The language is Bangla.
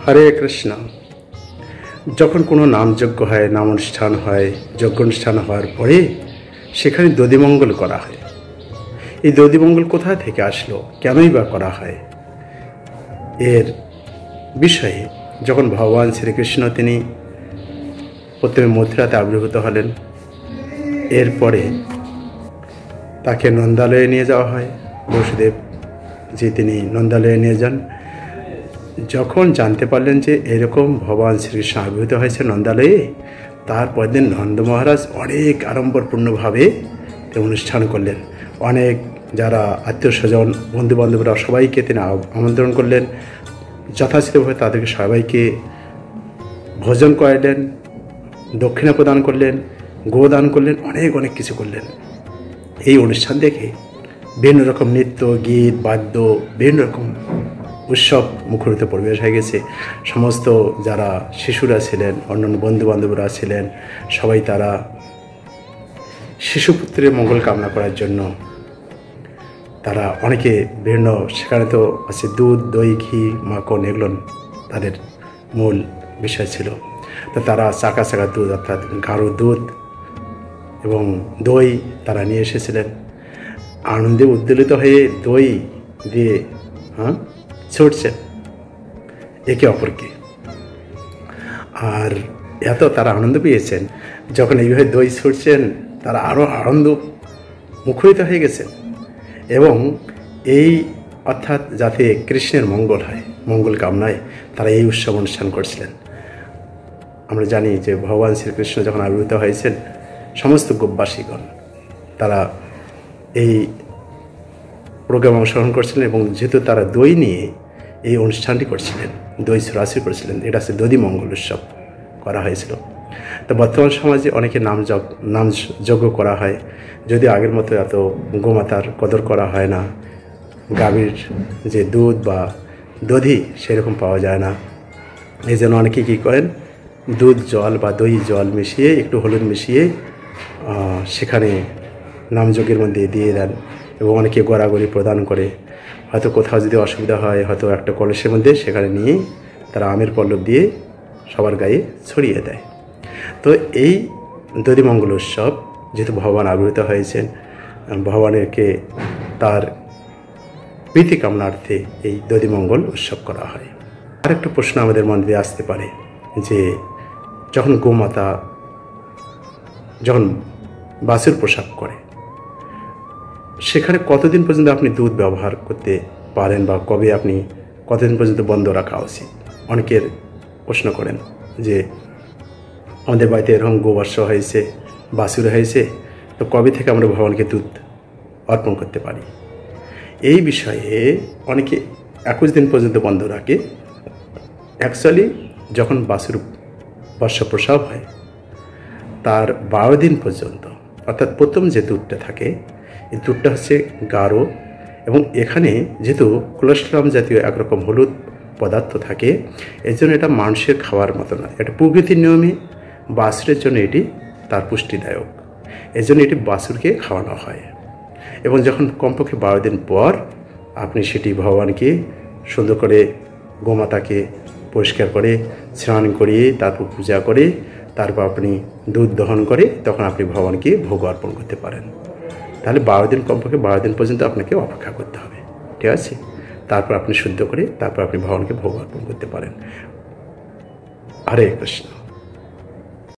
হরে কৃষ্ণ। যখন কোনো নামযজ্ঞ হয়, নাম অনুষ্ঠান হয়, যজ্ঞ অনুষ্ঠান হওয়ার পরে সেখানে দধিমঙ্গল করা হয়। এই দধিমঙ্গল কোথা থেকে আসলো, কেনই বা করা হয়, এর বিষয়ে যখন ভগবান শ্রীকৃষ্ণ তিনি প্রথমে মথুরাতে আবির্ভূত হলেন, এরপরে তাকে নন্দালয়ে নিয়ে যাওয়া হয়। বসুদেব যে তিনি নন্দালয়ে নিয়ে যান। যখন জানতে পারলেন যে এরকম ভগবান শ্রীকৃষ্ণ আবির্ভূত হয়েছে নন্দালয়ে, তারপর দিন নন্দ মহারাজ অনেক আড়ম্বরপূর্ণভাবে অনুষ্ঠান করলেন। অনেক যারা আত্মীয় স্বজন, বন্ধুবান্ধবরা সবাইকে তিনি আমন্ত্রণ করলেন। যথাযথভাবে তাদেরকে সবাইকে ভোজন করালেন, দক্ষিণা প্রদান করলেন, গোদান করলেন, অনেক কিছু করলেন। এই অনুষ্ঠান দেখে বিভিন্ন রকম নৃত্য, গীত, বাদ্য, বিভিন্ন রকম উৎসব মুখরিত পরিবেশ হয়ে গেছে। সমস্ত যারা শিশুরা ছিলেন, অন্যান্য বন্ধুবান্ধবরা ছিলেন, সবাই তারা শিশুপুত্রের মঙ্গল কামনা করার জন্য তারা অনেকে বিভিন্ন, সেখানে তো আছে দুধ, দই, ঘি, মাখন, এগুলো তাদের মূল বিষয় ছিল। তো তারা চাকা দুধ, অর্থাৎ গাঢ় দুধ এবং দই তারা নিয়ে এসেছিলেন। আনন্দে উদ্দোলিত হয়ে দই দিয়ে ছুটছেন একে অপরকে। আর এত তারা আনন্দ পেয়েছেন, যখন এইভাবে দই ছুটছেন তারা আরও আনন্দ মুখরিত হয়ে গেছেন। এবং এই অর্থাৎ যাতে কৃষ্ণের মঙ্গল হয়, মঙ্গল কামনায় তারা এই উৎসব অনুষ্ঠান করছিলেন। আমরা জানি যে ভগবান শ্রীকৃষ্ণ যখন আবির্ভূত হয়েছেন, সমস্ত গোপবাসীগণ তারা এই প্রোগ্রামে অংশগ্রহণ করছিলেন। এবং যেহেতু তারা দই নিয়ে এই অনুষ্ঠানটি করছিলেন, দই ছড়াছড়ি করছিলেন, এটা হচ্ছে দধিমঙ্গল উৎসব করা হয়েছিল। তো বর্তমান সমাজে অনেকে নাম যজ্ঞ করা হয়, যদি আগের মতো এত গোমাতার কদর করা হয় না। গাভীর যে দুধ বা দধি সেরকম পাওয়া যায় না। এই জন্য অনেকে কী করেন, দুধ জল বা দই জল মিশিয়ে, একটু হলুদ মিশিয়ে সেখানে নামযজ্ঞের মধ্যে দিয়ে দেন। এবং অনেকে গড়াগড়ি প্রদান করে। হয়তো কোথাও যদি অসুবিধা হয়, হয়তো একটা কলসের মধ্যে সেখানে নিয়ে তারা আমের পল্লব দিয়ে সবার গায়ে ছড়িয়ে দেয়। তো এই দধিমঙ্গল উৎসব যেহেতু ভগবান আবির্ভূত হয়েছেন, ভগবানেরকে তার প্রীতি কামনার্থে এই দধিমঙ্গল উৎসব করা হয়। আর একটা প্রশ্ন আমাদের মনে আসতে পারে যে যখন গোমাতা যখন বাছুর প্রসব করে, সেখানে কতদিন পর্যন্ত আপনি দুধ ব্যবহার করতে পারেন, বা কবে আপনি কতদিন পর্যন্ত বন্ধ রাখা উচিত? অনেকের প্রশ্ন করেন যে আমাদের বাড়িতে এরকম গোবর্ষ হয়েছে, বাছুর হয়েছে, তো কবে থেকে আমরা ভগবানকে দুধ অর্পণ করতে পারি? এই বিষয়ে অনেকে 21 দিন পর্যন্ত বন্ধ রাখে। অ্যাকচুয়ালি যখন বাছুর বর্ষ প্রসব হয় তার 12 দিন পর্যন্ত, অর্থাৎ প্রথম যে দুধটা থাকে, এই দুধটা হচ্ছে গাঢ়, এবং এখানে যেহেতু কোলেস্টেরল জাতীয় একরকম হলুদ পদার্থ থাকে, এই জন্য এটা মানুষের খাওয়ার মতো না। এটা প্রকৃতির নিয়মে বাছুরের জন্য এটি তার পুষ্টিদায়ক, এই জন্য এটি বাছুরকে খাওয়ানো হয়। এবং যখন কমপক্ষে 12 দিন পর আপনি সেটি ভগবানকে সুন্দর করে, গোমাতাকে পরিষ্কার করে স্নান করিয়ে তারপর পূজা করে তারপর আপনি দুধ দহন করে তখন আপনি ভগবানকে ভোগ অর্পণ করতে পারেন। তাহলে 12 দিন, কমপক্ষে 12 দিন পর্যন্ত আপনাকে অপেক্ষা করতে হবে, ঠিক আছে? তারপর আপনি শুদ্ধ করে তারপর আপনি ভগবানকে ভোগ অর্পণ করতে পারেন। হরে কৃষ্ণ।